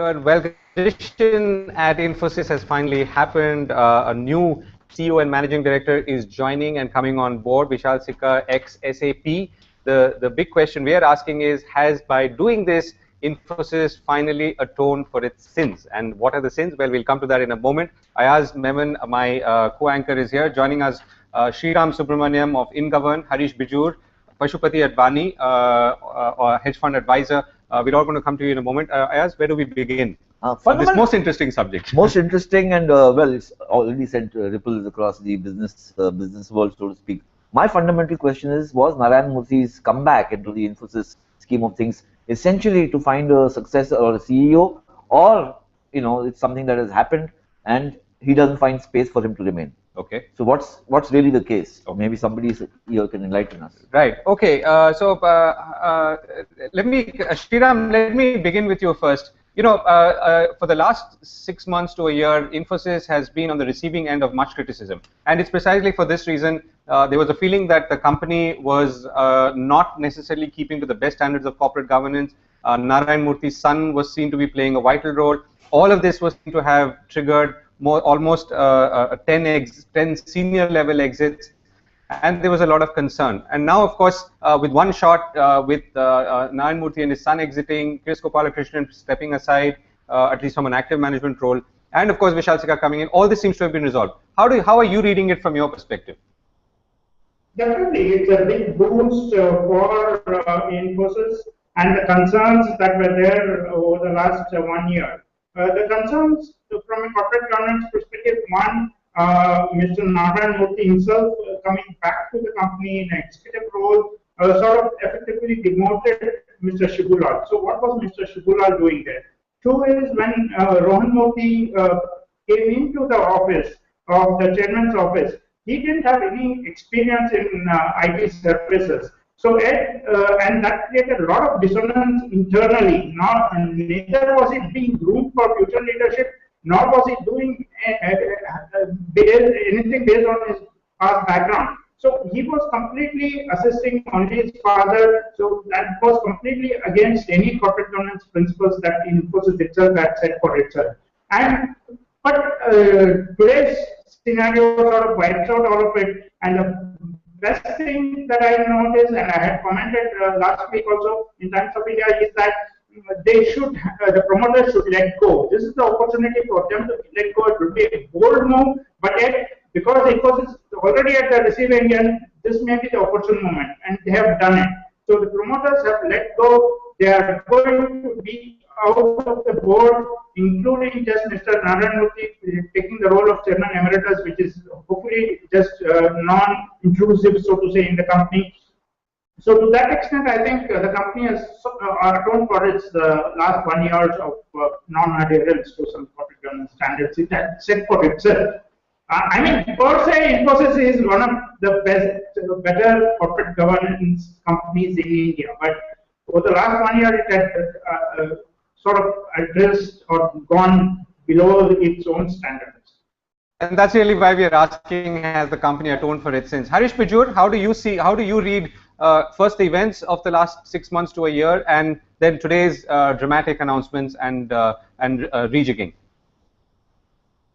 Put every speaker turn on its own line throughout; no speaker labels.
and welcome. Addition at Infosys has finally happened. A new CEO and managing director is joining and coming on board, Vishal Sikka, ex-SAP. The big question we are asking is, has by doing this, Infosys finally atoned for its sins? And what are the sins? Well, we'll come to that in a moment. Ayaz, Memon, my co-anchor, is here. Joining us, Shriram Subramanian of Ingovern, Harish Bijoor, Pashupati Advani, hedge fund advisor. We're all going to come to you in a moment. Ayaz, where do we begin? This most interesting subject.
Most interesting, and well, it's already sent ripples across the business world, so to speak. My fundamental question is: was Narayan Murthy's comeback into the Infosys scheme of things essentially to find a successor or a CEO, or it's something that has happened and he doesn't find space for him to remain?
Okay.
So what's really the case? Or maybe somebody here can enlighten us.
Right. Okay. Shriram, let me begin with you first. For the last 6 months to a year, Infosys has been on the receiving end of much criticism, and it's precisely for this reason. There was a feeling that the company was not necessarily keeping to the best standards of corporate governance. Narayan Murthy's son was seen to be playing a vital role. All of this was seen to have triggered almost 10 senior level exits, and there was a lot of concern. And now, of course, with one shot, with Narayan Murthy and his son exiting, Chris Gopalakrishnan stepping aside, at least from an active management role, and of course Vishal Sikka coming in, all this seems to have been resolved. How are you reading it from your perspective?
Definitely, it's a big boost for Infosys, and the concerns that were there over the last 1 year. The concerns from a corporate governance perspective: one, Mr. Narayan Murthy himself coming back to the company in an executive role, sort of effectively demoted Mr. Shibulal. So what was Mr. Shibulal doing there? Two is, when Rohan Murthy came into the office of the chairman's office, he didn't have any experience in IT services. So, and that created a lot of dissonance internally. Neither was it being groomed for future leadership, nor was he doing anything based on his past background. So he was completely assisting only his father. So that was completely against any corporate governance principles that Infosys itself had set for itself. But today's scenario sort of wipes out all of it. And the best thing that I noticed, and I had commented last week also in Times of India, is that the promoters should let go. This is the opportunity for them to let go. It would be a bold move, but yet, because Infosys is already at the receiving end, this may be the opportune moment, and they have done it. So the promoters have let go. They are going to be out of the board, including just Mr. Narayan Murthy taking the role of Chairman Emeritus, which is hopefully just non-intrusive, so to say, in the company. So to that extent, I think the company has atoned for its last 1 year of non-adherence to some corporate governance standards it had set for itself. I mean, per se, Infosys is one of the better corporate governance companies in India. But over the last 1 year, it had sort of addressed or gone below its own standards.
And that's really why we are asking, has the company atoned for its sins? Harish Bijoor, how do you read first the events of the last 6 months to a year, and then today's dramatic announcements and rejigging?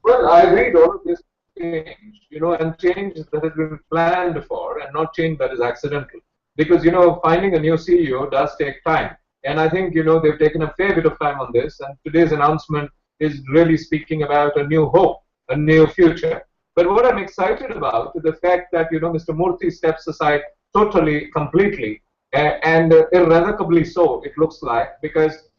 Well, I read all of this change, and change that has been planned for, and not change that is accidental. Because, finding a new CEO does take time. And I think, they've taken a fair bit of time on this, and today's announcement is really speaking about a new hope, a new future. But what I'm excited about is the fact that, Mr. Murthy steps aside totally, completely, and irrevocably so, it looks like, because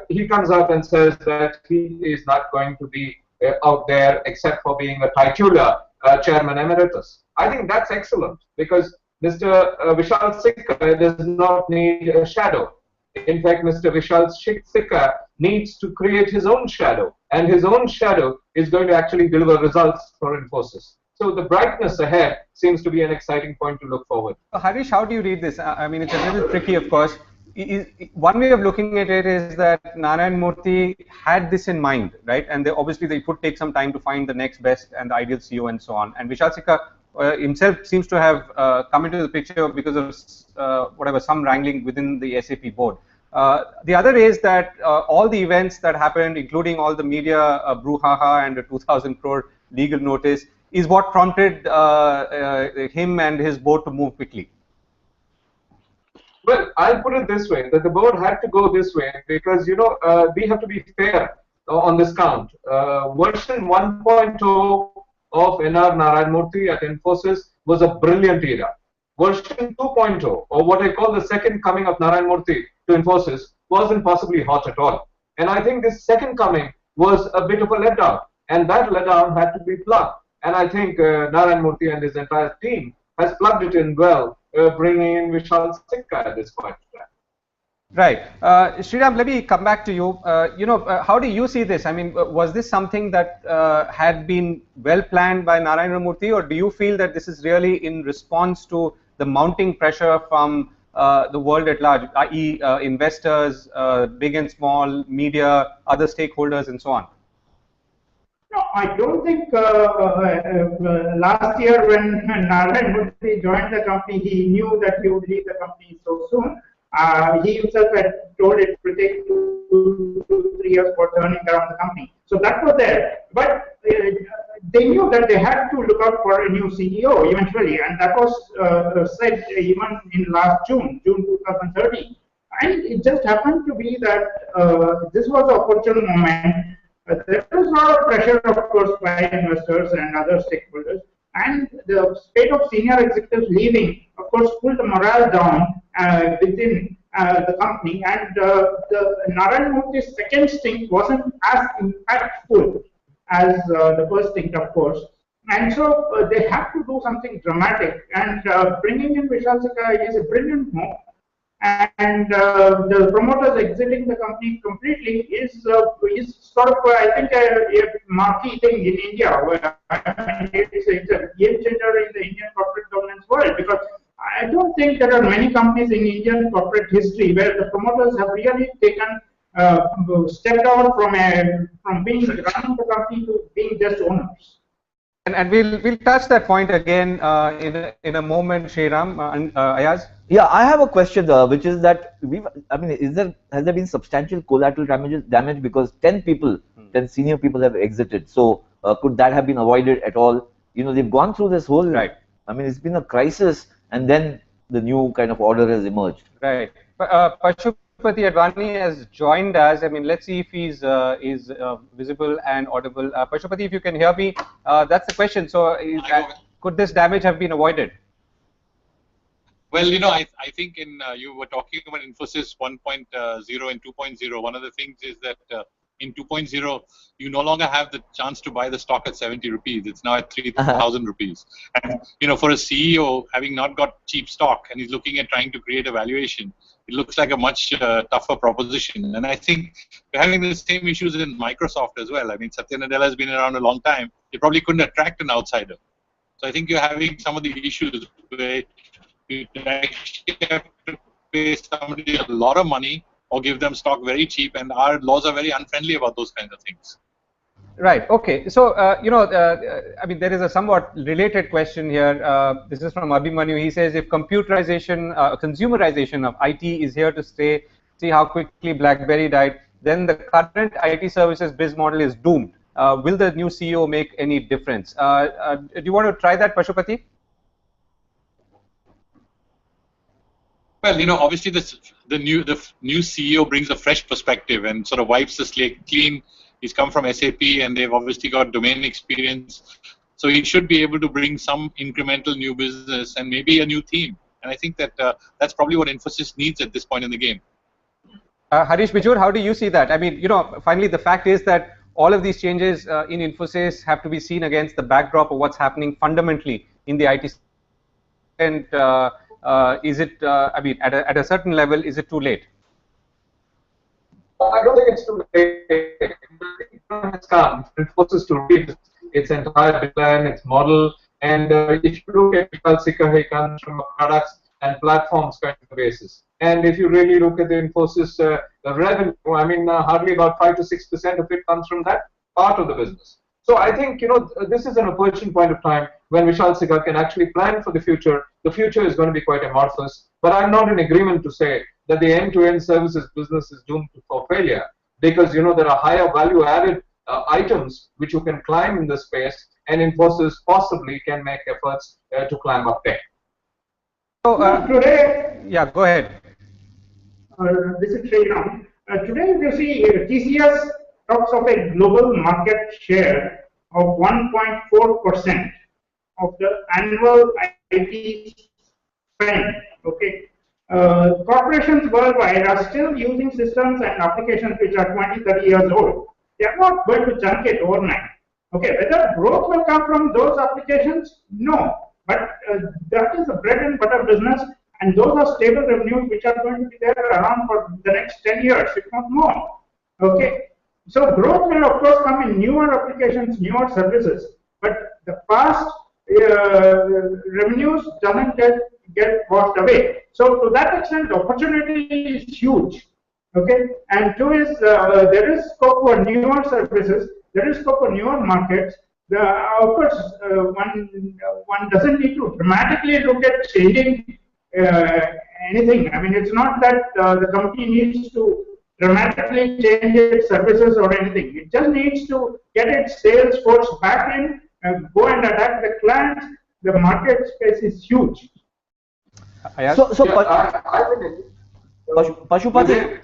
he comes out and says that he is not going to be out there except for being a titular chairman emeritus. I think that's excellent, because Mr. Vishal Sikka does not need a shadow. In fact, Mr. Vishal Sikka needs to create his own shadow, and his own shadow is going to actually deliver results for Infosys. So the brightness ahead seems to be an exciting point to look forward.
Harish, how do you read this? I mean, it's a little tricky, of course. One way of looking at it is that Narayan Murthy had this in mind, right? And obviously they could take some time to find the next best and the ideal CEO and so on. And Vishal Sikka himself seems to have come into the picture because of some wrangling within the SAP board. The other is that all the events that happened, including all the media brouhaha and the 2,000 crore legal notice, is what prompted him and his board to move quickly.
Well, I'll put it this way, that the board had to go this way because, we have to be fair on this count. Version 1.0 of N.R. Narayan Murthy at Infosys was a brilliant era. Version 2.0, or what I call the second coming of Narayan Murthy to Infosys, wasn't possibly hot at all. And I think this second coming was a bit of a letdown, and that letdown had to be plugged. And I think Narayan Murthy and his entire team has plugged it in well, bringing in Vishal Sikka at this point in time.
Right. Shriram, let me come back to you. How do you see this? I mean, was this something that had been well planned by Narayana Murthy, or do you feel that this is really in response to the mounting pressure from the world at large, i.e. investors, big and small, media, other stakeholders, and so on?
No, I don't think last year when Narayan Murthy joined the company, he knew that he would leave the company so soon. He himself had told it would take 2 to 3 years for turning around the company. So that was there. But they knew that they had to look out for a new CEO eventually, and that was said even in last June 2013. And it just happened to be that this was an opportune moment. There was a lot of pressure, of course, by investors and other stakeholders. And the spate of senior executives leaving, of course, pulled the morale down within the company. And the Narayan Murthy's second stint wasn't as impactful as the first stint, of course. And so they have to do something dramatic. And bringing in Vishal Sikka is a brilliant move. And the promoters exiting the company completely is sort of, I think, a marquee thing in India. Where, it's a game changer in the Indian corporate governance world, because I don't think there are many companies in Indian corporate history where the promoters have really taken stepped out from being running the company to being just owners.
And we'll touch that point again in a moment, Shriram and Ayaz.
Yeah, I have a question, which is that has there been substantial collateral damage because 10 people, 10 senior people have exited. So could that have been avoided at all? They've gone through this whole.
Right.
It's been a crisis, and then the new kind of order has emerged.
Right. Pashupati Advani has joined us. Let's see if he's visible and audible. Pashupati, if you can hear me, that's the question. So, could this damage have been avoided?
Well, I think you were talking about Infosys 1.0 and 2.0. One of the things is that in 2.0, you no longer have the chance to buy the stock at 70 rupees. It's now at 3,000 rupees. And, for a CEO, having not got cheap stock and he's looking at trying to create a valuation, it looks like a much tougher proposition. And I think we're having the same issues in Microsoft as well. Satya Nadella has been around a long time. They probably couldn't attract an outsider. So I think you're having some of the issues where you actually have to pay somebody a lot of money or give them stock very cheap, and our laws are very unfriendly about those kinds of things.
Right. Okay. So, there is a somewhat related question here. This is from Abhimanyu. He says, if computerization, consumerization of IT is here to stay, see how quickly BlackBerry died, then the current IT services biz model is doomed. Will the new CEO make any difference? Do you want to try that, Pashupati?
Well, obviously the new CEO brings a fresh perspective and sort of wipes the slate clean. He's come from SAP, and they've obviously got domain experience. So he should be able to bring some incremental new business and maybe a new theme. And I think that that's probably what Infosys needs at this point in the game.
Harish Bijoor, how do you see that? Finally, the fact is that all of these changes in Infosys have to be seen against the backdrop of what's happening fundamentally in the IT. And is it, at a certain level, is it too late?
I don't think it's too late. It's come. Infosys to read its entire plan, its model, and if you look at Vishal Sikka, he comes from a products and platforms kind of basis. And if you really look at the Infosys revenue, hardly about 5 to 6% of it comes from that part of the business. So I think, this is an opportune point of time when Vishal Sikka can actually plan for the future. The future is going to be quite amorphous, but I'm not in agreement to say that the end-to-end services business is doomed for failure, because there are higher value-added items which you can climb in the space, and Infosys possibly can make efforts to climb up there.
So today,
yeah, go ahead.
This is Shriram. Today, you see, TCS talks of a global market share of 1.4% of the annual IT spend. Okay. Corporations worldwide are still using systems and applications which are 20, 30 years old. They are not going to junk it overnight. Okay, whether growth will come from those applications, no. But that is a bread and butter business, and those are stable revenues which are going to be there around for the next 10 years, if not more. Okay, so growth will of course come in newer applications, newer services, but the past revenues doesn't get washed away. So to that extent, the opportunity is huge. Okay, and two is there is scope for newer services, there is scope for newer markets. Of course, one doesn't need to dramatically look at changing anything. I mean, it's not that the company needs to dramatically change its services or anything. It just needs to get its sales force back in, go and attack the clients. The market space is huge.
Pashupati,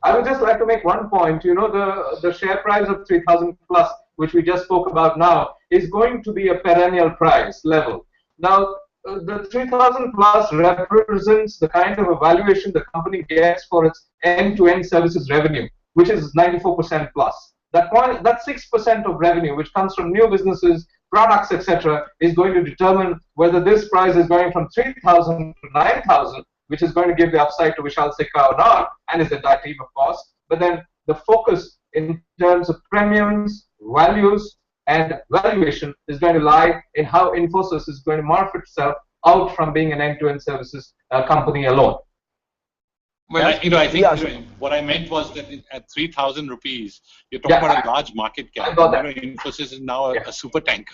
I would just like to make one point. The share price of 3,000 plus, which we just spoke about now, is going to be a perennial price level. Now, the 3,000 plus represents the kind of evaluation the company gets for its end-to-end services revenue, which is 94% plus. That 6% of revenue, which comes from new businesses, products, etc., is going to determine whether this price is going from 3,000 to 9,000, which is going to give the upside to Vishal Sikka or not, and his entire team, of course. But then the focus in terms of premiums, values, and valuation is going to lie in how Infosys is going to morph itself out from being an end-to-end services company alone.
Well, I think what I meant was that at 3,000 rupees, you're talking about a large market cap. Infosys is now a super tanker.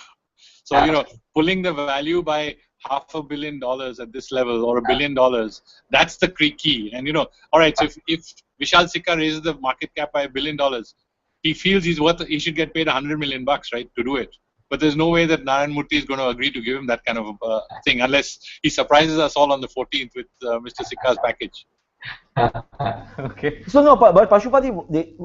So, pulling the value by $500 million at this level or $1 billion, that's the key. And, all right, so if Vishal Sikka raises the market cap by $1 billion, he feels he should get paid $100 million, right, to do it. But there's no way that Narayan Murthy is going to agree to give him that kind of thing unless he surprises us all on the 14th with Mr. Sikka's package.
Okay.
So no, but Pashupati,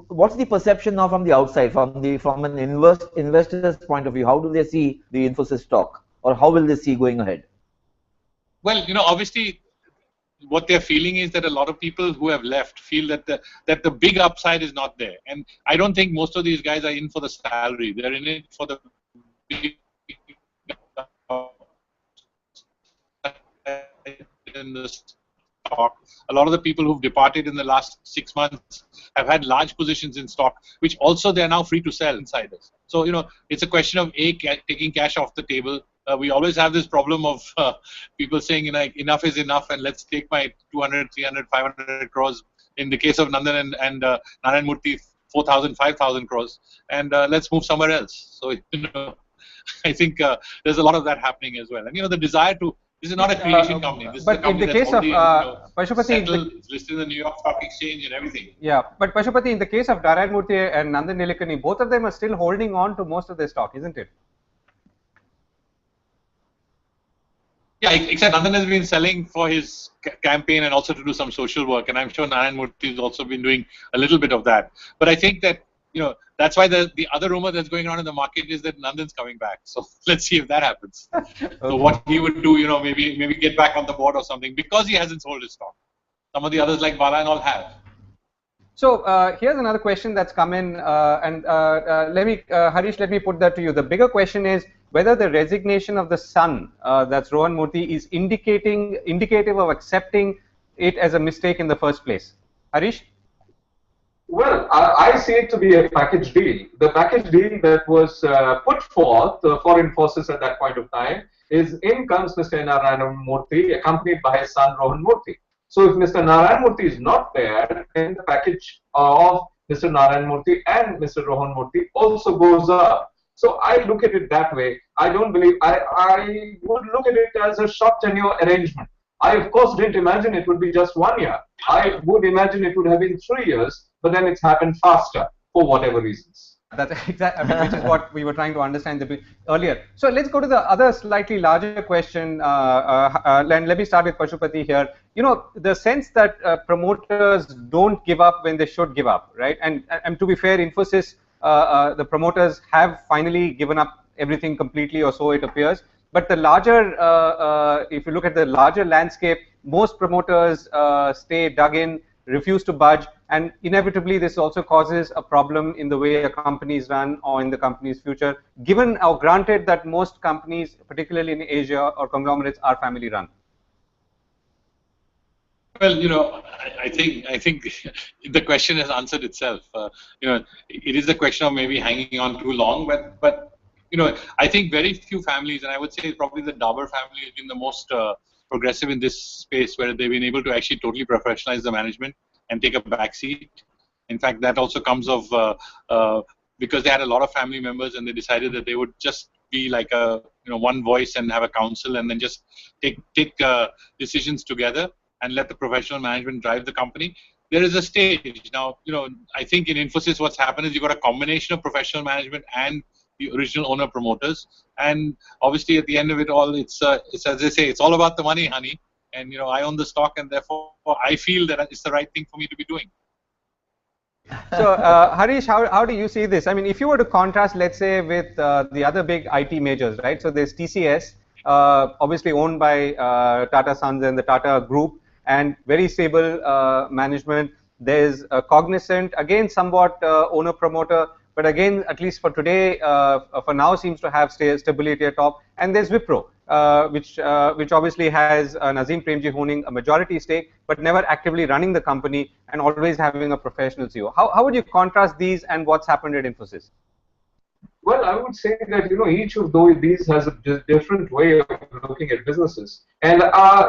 what's the perception now from the outside, from an investor's point of view? How do they see the Infosys stock, or how will they see going ahead?
Well, obviously, what they're feeling is that a lot of people who have left feel that the big upside is not there, and I don't think most of these guys are in for the salary. They're in it for the big in the stock. A lot of the people who've departed in the last 6 months have had large positions in stock, which also they're now free to sell insiders. So, it's a question of taking cash off the table. We always have this problem of people saying, enough is enough, and let's take my 200, 300, 500 crores. In the case of Nandan and Narayan Murthy, 4,000, 5,000 crores, and let's move somewhere else. So, I think there's a lot of that happening as well. And, the desire to. This is not a creation company. This is a company that's already, settled, it's listed in the New York Stock Exchange and everything.
Yeah, but Pashupati, in the case of Narayan Murthy and Nandan Nilekani, both of them are still holding on to most of their stock, isn't it?
Yeah, except Nandan has been selling for his campaign and also to do some social work, and I'm sure Narayan Murthy has also been doing a little bit of that. But I think that, that's why the other rumor that's going on in the market is that Nandan's coming back. So let's see if that happens. Okay. So what he would do, maybe get back on the board or something, because he hasn't sold his stock. Some of the others like Bala and all have.
So here's another question that's come in, and Harish, let me put that to you. The bigger question is whether the resignation of the son, that's Rohan Murthy, is indicative of accepting it as a mistake in the first place. Harish?
Well, I see it to be a package deal. The package deal that was put forth for Infosys at that point of time is in comes Mr. Narayan Murthy, accompanied by his son Rohan Murthy. So if Mr. Narayan Murthy is not there, then the package of Mr. Narayan Murthy and Mr. Rohan Murthy also goes up. So I look at it that way. I don't believe, I would look at it as a short tenure arrangement. I, of course, didn't imagine it would be just 1 year. I would imagine it would have been 3 years, but then it's happened faster for whatever reasons.
That's exactly, I mean, which is what we were trying to understand earlier. So let's go to the other slightly larger question. And let me start with Pashupati here. You know, the sense that promoters don't give up when they should give up, right? And to be fair, Infosys, the promoters have finally given up everything completely, or so it appears. But the larger, if you look at the larger landscape, most promoters stay dug in, refuse to budge, and inevitably this also causes a problem in the way a company is run or in the company's future, given or granted that most companies, particularly in Asia or conglomerates, are family run.
Well, you know, I think the question has answered itself. You know, it is a question of maybe hanging on too long, but you know, I think very few families, and I would say probably the Dabur family has been the most progressive in this space, where they've been able to actually totally professionalize the management and take a back seat. In fact, that also comes of because they had a lot of family members, and they decided that they would just be like a one voice and have a council, and then just take decisions together and let the professional management drive the company. There is a stage now. You know, I think in Infosys, what's happened is you've got a combination of professional management and the original owner promoters, and obviously at the end of it all, it's as they say, it's all about the money, honey. And you know, I own the stock, and therefore I feel that it's the right thing for me to be doing.
So Harish, how do you see this? I mean, if you were to contrast, let's say, with the other big IT majors, right? So there's TCS, obviously owned by Tata Sons and the Tata Group, and very stable management. There's Cognizant, again somewhat owner promoter, but again, at least for today, for now, seems to have stability at top. And there's Wipro, which obviously has Nazim Premji owning a majority stake, but never actively running the company and always having a professional CEO. How would you contrast these and what's happened at Infosys?
Well, I would say that each of these has a different way of looking at businesses, and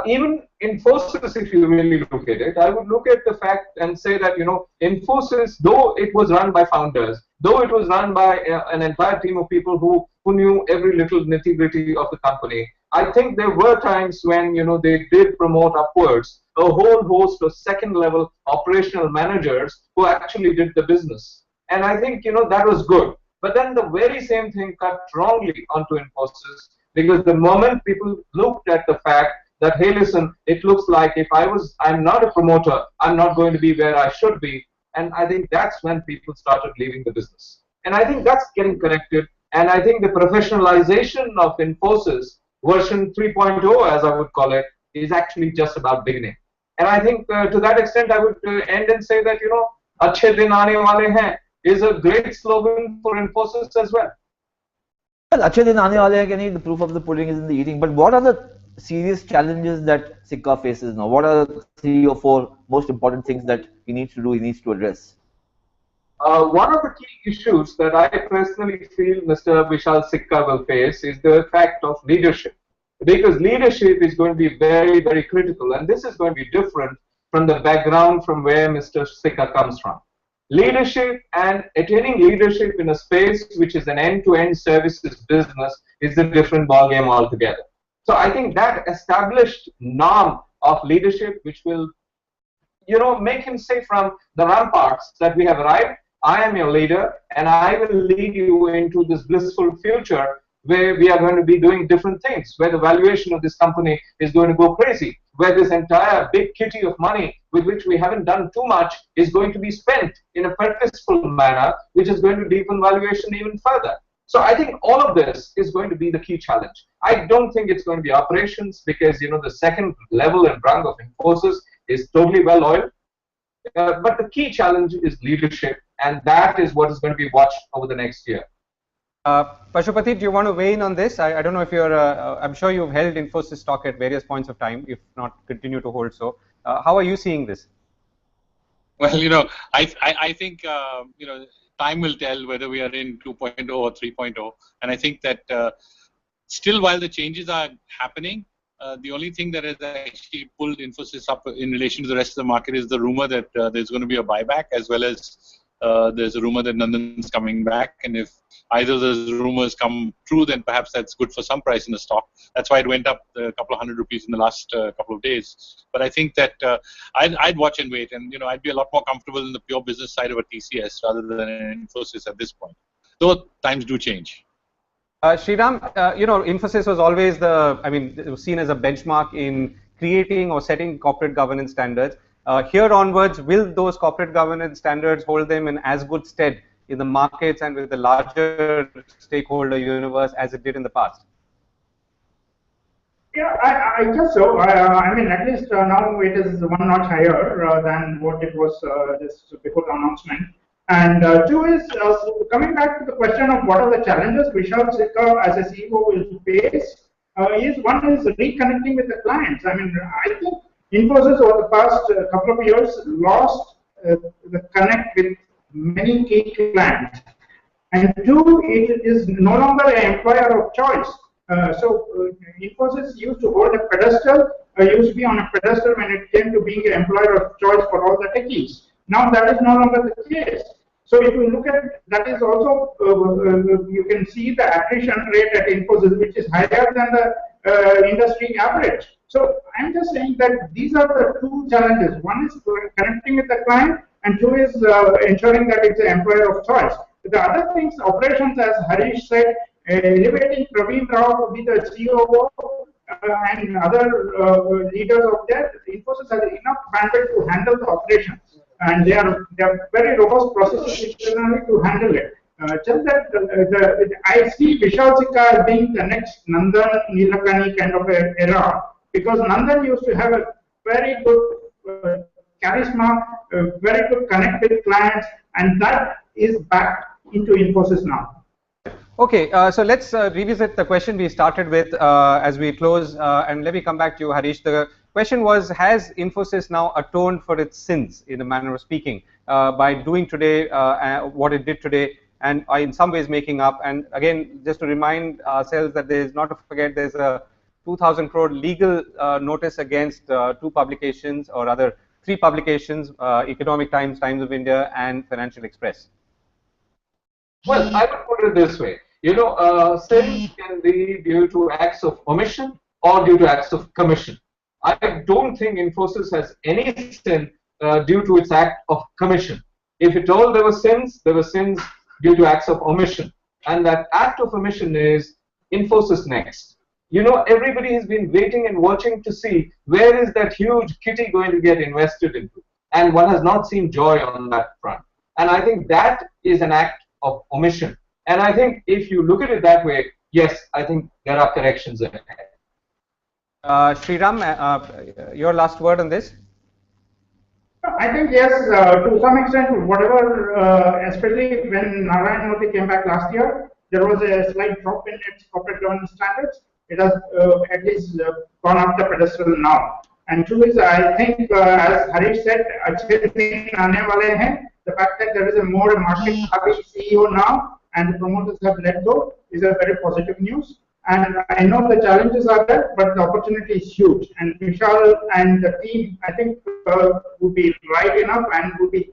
even Infosys, if you really look at it, I would look at the fact and say that Infosys, though it was run by founders, though it was run by an entire team of people who knew every little nitty-gritty of the company, I think there were times when they did promote upwards a whole host of second-level operational managers who actually did the business, and I think that was good. But then the very same thing cut wrongly onto Infosys, because the moment people looked at the fact that, hey, listen, it looks like if I'm not a promoter, I'm not going to be where I should be. And I think that's when people started leaving the business. And I think that's getting corrected. And I think the professionalization of Infosys, version 3.0, as I would call it, is actually just about beginning. And I think to that extent, I would end and say that, Achhe din aane wale hain is a great slogan for Infosys as well.
Well, Achhe din aane wale hain, Kenny, the proof of the pudding is in the eating. But what are the serious challenges that Sikka faces now? What are the 3 or 4 most important things that he needs to do, he needs to address?
One of the key issues that I personally feel Mr. Vishal Sikka will face is the fact of leadership. Because leadership is going to be very, very critical, and this is going to be different from the background from where Mr. Sikka comes from. Leadership and attaining leadership in a space which is an end-to-end services business is a different ballgame altogether. So I think that established norm of leadership, which will, make him say from the ramparts that we have arrived, I am your leader, and I will lead you into this blissful future where we are going to be doing different things, where the valuation of this company is going to go crazy, where this entire big kitty of money with which we haven't done too much is going to be spent in a purposeful manner, which is going to deepen valuation even further. So I think all of this is going to be the key challenge. I don't think it's going to be operations, because the second level and rung of Infosys is totally well oiled. But the key challenge is leadership, and that is what is going to be watched over the next year.
Pashupati, do you want to weigh in on this? I don't know if you're, I'm sure you've held Infosys stock at various points of time, if not continue to hold so. How are you seeing this?
Well, I think, time will tell whether we are in 2.0 or 3.0. And I think that still, while the changes are happening, the only thing that has actually pulled Infosys up in relation to the rest of the market is the rumor that there's going to be a buyback, as well as there's a rumor that Nandan's coming back, and if either of those rumors come true, then perhaps that's good for some price in the stock. That's why it went up a couple of ₹100 in the last couple of days. But I think that I'd watch and wait, and I'd be a lot more comfortable in the pure business side of a TCS rather than an Infosys at this point. Though times do change.
Shriram, Infosys was always it was seen as a benchmark in creating or setting corporate governance standards. Here onwards, will those corporate governance standards hold them in as good stead in the markets and with the larger stakeholder universe as it did in the past?
Yeah, I guess so. At least now it is one notch higher than what it was just before the announcement. And two is coming back to the question of what are the challenges Vishal Sikka as a CEO will face. One is reconnecting with the clients. I think Infosys over the past couple of years lost the connect with many key clients. And two, it is no longer an employer of choice. Infosys used to hold a pedestal, used to be on a pedestal when it came to being an employer of choice for all the techies. Now that is no longer the case. So if you look at it, that is also, you can see the attrition rate at Infosys, which is higher than the industry average. So I'm just saying that these are the two challenges. One is connecting with the client, and two is ensuring that it's an employer of choice. The other things, operations, as Harish said, elevating Praveen Rao to be the COO and other leaders of that, Infosys has enough bandwidth to handle the operations. And they are very robust processes internally to handle it. Just that I see Vishal Sikka as being the next Nandan Nilakani kind of a era, because Nandan used to have a very good charisma, very good connect with clients, and that is back into Infosys now.
Okay, so let's revisit the question we started with as we close, and let me come back to you, Harish. The question was, has Infosys now atoned for its sins, in a manner of speaking, by doing today what it did today, and in some ways making up? And again, just to remind ourselves that there is, not to forget, there's a 2,000 crore legal notice against two publications, or rather three publications, Economic Times, Times of India, and Financial Express.
Well, I would put it this way. Sins can be due to acts of omission or due to acts of commission. I don't think Infosys has any sin due to its act of commission. If at all there were sins due to acts of omission. And that act of omission is Infosys Next. Everybody has been waiting and watching to see where is that huge kitty going to get invested into. And one has not seen joy on that front. And I think that is an act of omission. And I think if you look at it that way, yes, I think there are corrections ahead.
Shriram, your last word on this?
I think yes, to some extent, whatever, especially when Narayan Murthy came back last year, there was a slight drop in its corporate governance standards. It has at least gone up the pedestal now. And two is, I think, as Harish said, the fact that there is a more market-savvy CEO now and the promoters have let go is a very positive news. And I know the challenges are there, but the opportunity is huge. And Vishal and the team, I think, would be right enough and would be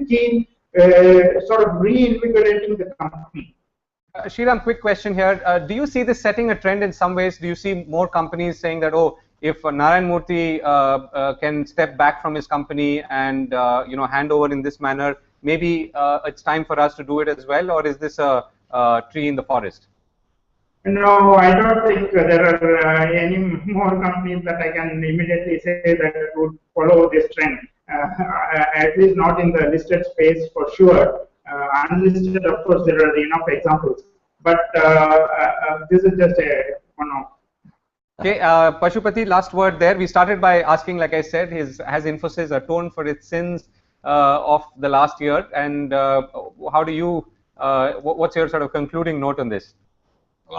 keen, sort of reinvigorating the company.
Shriram, quick question here. Do you see this setting a trend in some ways? Do you see more companies saying that, oh, if Narayan Murthy can step back from his company and hand over in this manner, maybe it's time for us to do it as well, or is this a tree in the forest?
No, I don't think there are any more companies that I can immediately say that would follow this trend. At least not in the listed space for sure. Unlisted, of course, there are enough examples, but this is just a one-off.
Okay, Pashupati, last word there. We started by asking, like I said, has Infosys atoned for its sins of the last year? And how do you, what's your sort of concluding note on this?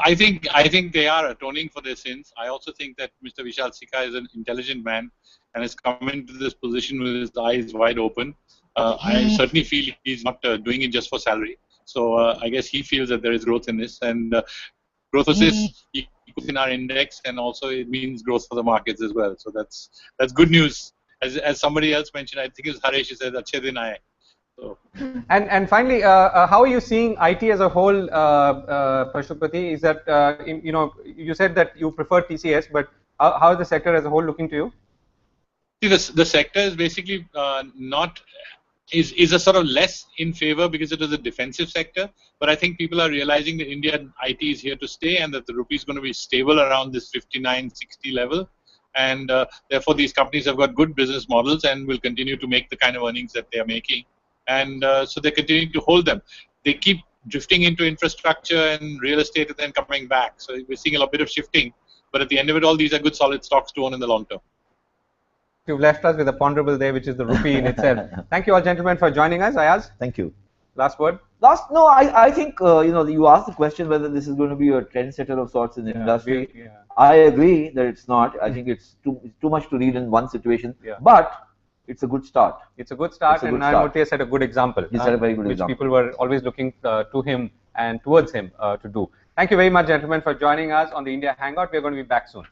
I think they are atoning for their sins. I also think that Mr. Vishal Sikka is an intelligent man and has come into this position with his eyes wide open. I certainly feel he's not doing it just for salary. So I guess he feels that there is growth in this, and growth assists in our index, and also it means growth for the markets as well. So that's good news. As somebody else mentioned, I think it was Harish, who said, "Achhe din aaye." So,
And finally, how are you seeing IT as a whole, Pashupati? Is that you said that you prefer TCS, but how is the sector as a whole looking to you?
see, the sector is basically not is a sort of less in favor because it is a defensive sector. But I think people are realizing that Indian IT is here to stay, and that the rupee is going to be stable around this 59-60 level. And therefore, these companies have got good business models and will continue to make the kind of earnings that they are making. And so they're continuing to hold them. They keep drifting into infrastructure and real estate and then coming back. So we're seeing a bit of shifting. But at the end of it all, these are good solid stocks to own in the long term.
You've left us with a ponderable day, which is the rupee in itself. Thank you all, gentlemen, for joining us. Ayaz,
Thank you.
last word.
No, I think you asked the question whether this is going to be a trendsetter of sorts in the industry. I agree that it's not. I think it's too much to read in one situation. But it's a good start.
It's a good start, and Narayana set a good example.
He set a very good example.
Which people were always looking to him and towards him to do. Thank you very much, gentlemen, for joining us on the India Hangout. We're going to be back soon.